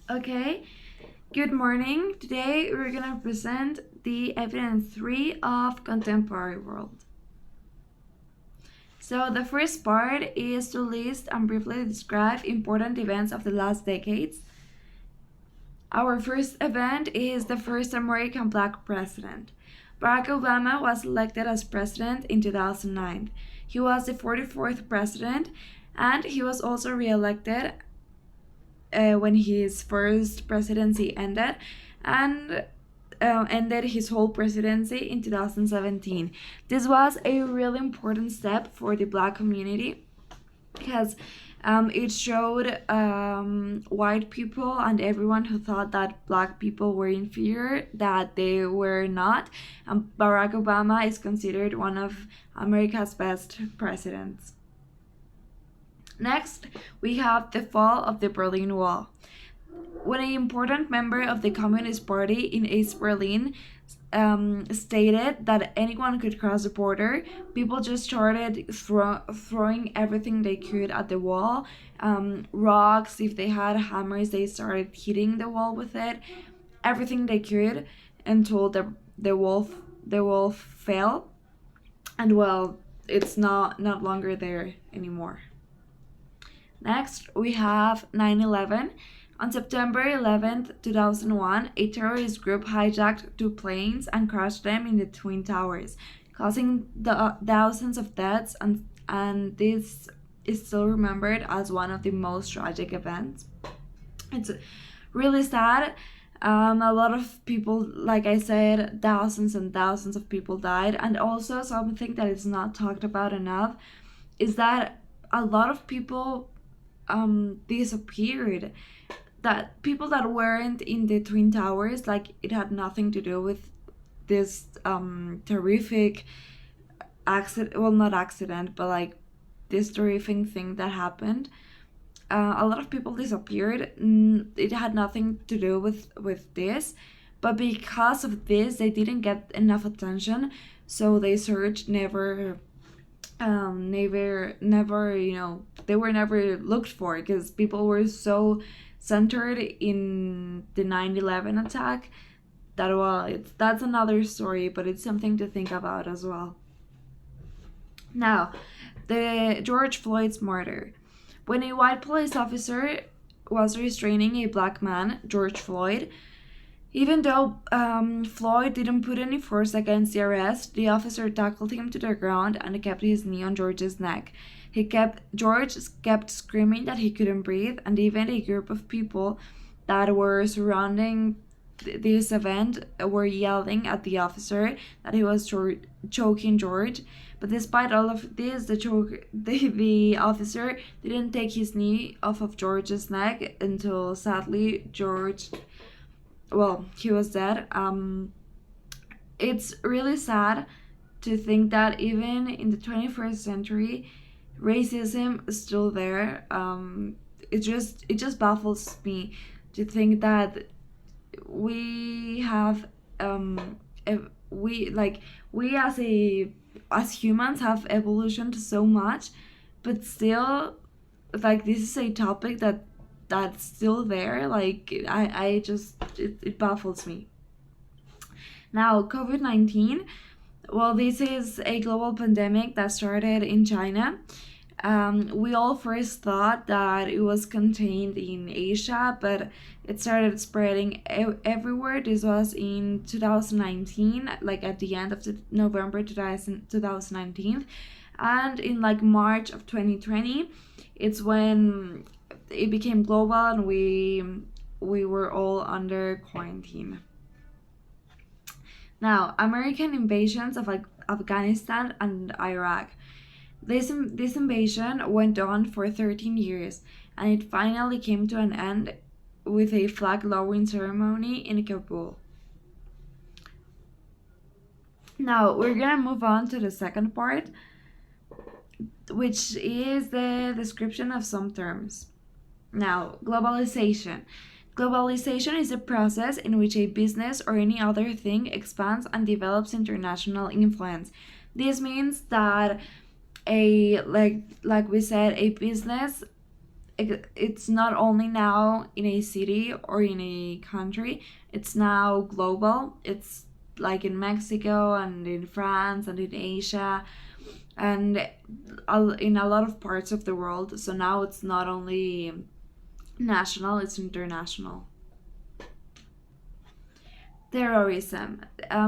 Okay, good morning. Today we're gonna present the evidence 3 of contemporary world. So the first part is to list and briefly describe important events of the last decades. Our first event is the first American black president. Barack Obama was elected as president in 2009. He was the 44th president and he was also re-elected when his first presidency ended and ended his whole presidency in 2017. This was a really important step for the black community because it showed white people and everyone who thought that black people were inferior that they were not. Barack Obama is considered one of America's best presidents. Next, we have the fall of the Berlin Wall. When an important member of the Communist Party in East Berlin stated that anyone could cross the border, people just started throwing everything they could at the wall. Rocks, if they had hammers, they started hitting the wall with it. Everything they could until the wall fell. And well, it's not longer there anymore. Next, we have 9/11. On September 11th, 2001, a terrorist group hijacked two planes and crashed them in the Twin Towers, causing thousands of deaths, and this is still remembered as one of the most tragic events. It's really sad. A lot of people, like I said, thousands and thousands of people died, and also something that is not talked about enough is that a lot of people disappeared. That people that weren't in the Twin Towers, like it had nothing to do with this terrific accident. Well, not accident, but like this terrific thing that happened. A lot of people disappeared. It had nothing to do with this, but because of this, they didn't get enough attention. So they searched never they were never looked for because people were so centered in the 9/11 attack that, well, that's another story, but it's something to think about as well. Now, the George Floyd's murder. When a white police officer was restraining a black man, George Floyd, even though Floyd didn't put any force against the arrest, the officer tackled him to the ground and kept his knee on George's neck. George kept screaming that he couldn't breathe, and even a group of people that were surrounding this event were yelling at the officer that he was choking George. But despite all of this, the officer didn't take his knee off of George's neck until sadly he was dead. It's really sad to think that even in the 21st century, racism is still there. It just baffles me to think that we have we as humans have evolutioned so much, but still, like, this is a topic that's still there. Like, I just it baffles me. Now, COVID-19. Well, this is a global pandemic that started in China. We all first thought that it was contained in Asia, but it started spreading everywhere. This was in 2019, like at the end of November 2019. And in like March of 2020, it's when it became global and we were all under quarantine. Now, American invasions of Afghanistan and Iraq. This invasion went on for 13 years, and it finally came to an end with a flag lowering ceremony in Kabul. Now, we're gonna move on to the second part, which is the description of some terms. Now, globalization. Globalization is a process in which a business or any other thing expands and develops international influence. This means that like we said, a business it's not only now in a city or in a country, it's now global. It's like in Mexico and in France and in Asia and in a lot of parts of the world. So now it's not only national, it's international. Terrorism.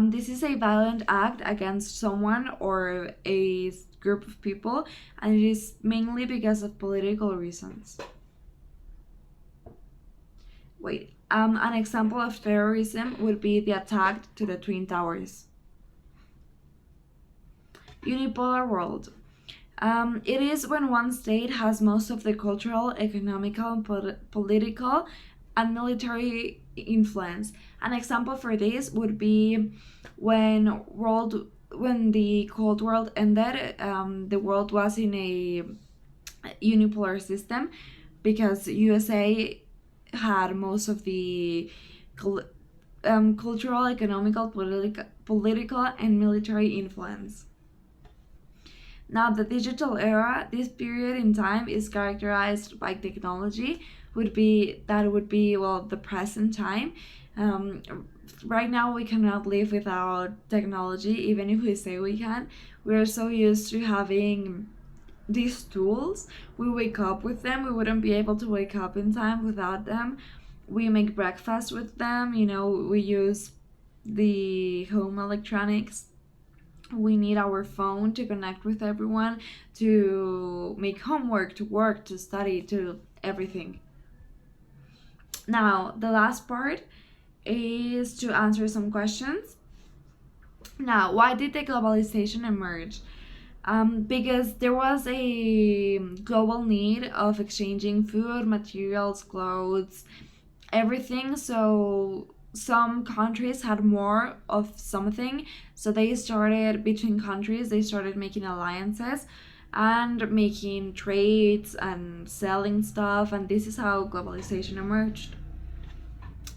This is a violent act against someone or a group of people, and it is mainly because of political reasons. Wait, an example of terrorism would be the attack to the Twin Towers. Unipolar world. It is when one state has most of the cultural, economical, political, and military influence. An example for this would be when the Cold War ended. The world was in a unipolar system because USA had most of the cultural, economical, political, and military influence. Now, the digital era, this period in time is characterized by technology. Would be well, the present time. Um, right now, we cannot live without technology, even if we say we can. We are so used to having these tools. We wake up with them. We wouldn't be able to wake up in time without them. We make breakfast with them. We use the home electronics. We need our phone to connect with everyone, to make homework, to work, to study, to everything. Now, the last part is to answer some questions. Now, why did the globalization emerge? Because there was a global need of exchanging food, materials, clothes, everything. So some countries had more of something, so they started between countries, they started making alliances and making trades and selling stuff, and this is how globalization emerged.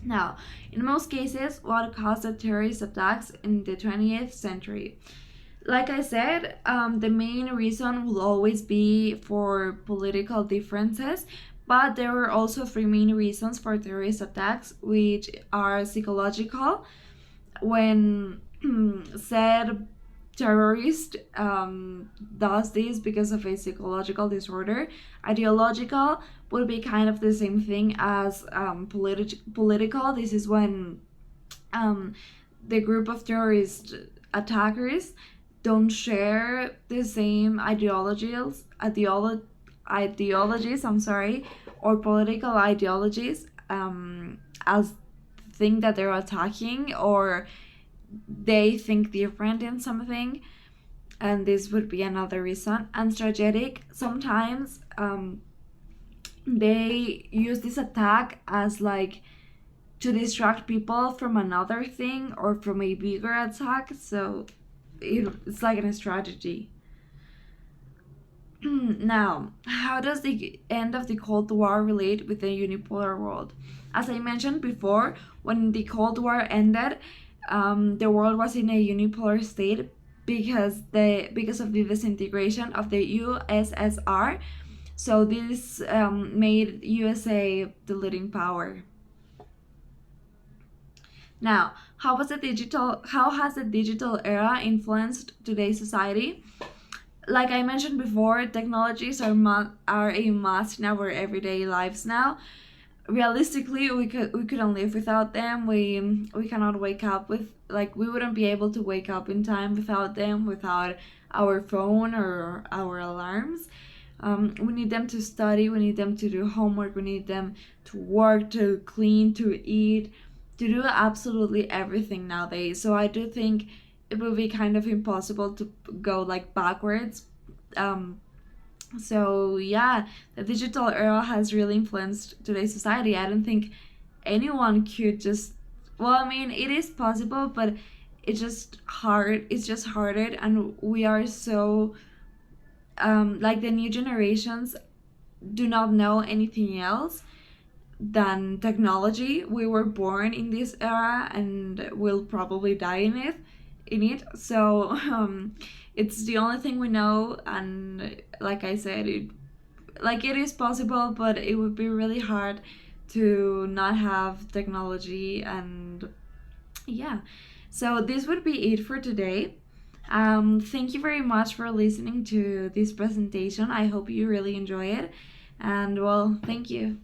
Now, in most cases, what caused the terrorist attacks in the 20th century? Like I said, the main reason will always be for political differences, but there were also three main reasons for terrorist attacks, which are psychological. When said terrorist does this because of a psychological disorder. Ideological would be kind of the same thing as political. This is when the group of terrorist attackers don't share the same ideologies, I'm sorry, or political ideologies as thing that they're attacking, or they think different in something, and this would be another reason. And strategic, sometimes they use this attack as like to distract people from another thing or from a bigger attack, so it's like a strategy. Now, how does the end of the Cold War relate with the unipolar world? As I mentioned before, when the Cold War ended, the world was in a unipolar state because of the disintegration of the USSR. So this made USA the leading power. Now, how has the digital era influenced today's society? Like I mentioned before, technologies are a must in our everyday lives now. Realistically, we couldn't live without them. We cannot wake up with, like, we wouldn't be able to wake up in time without them, without our phone or our alarms. We need them to study, we need them to do homework, we need them to work, to clean, to eat, to do absolutely everything nowadays. So I do think it would be kind of impossible to go like backwards. So yeah, the digital era has really influenced today's society. I don't think anyone could just, well, I mean, it is possible, but it's just hard. It's just harder, and we are so like the new generations do not know anything else than technology. We were born in this era and will probably die in it. So it's the only thing we know, and like I said, like it is possible, but it would be really hard to not have technology. And yeah, so this would be it for today. Thank you very much for listening to this presentation. I hope you really enjoy it, and well, thank you.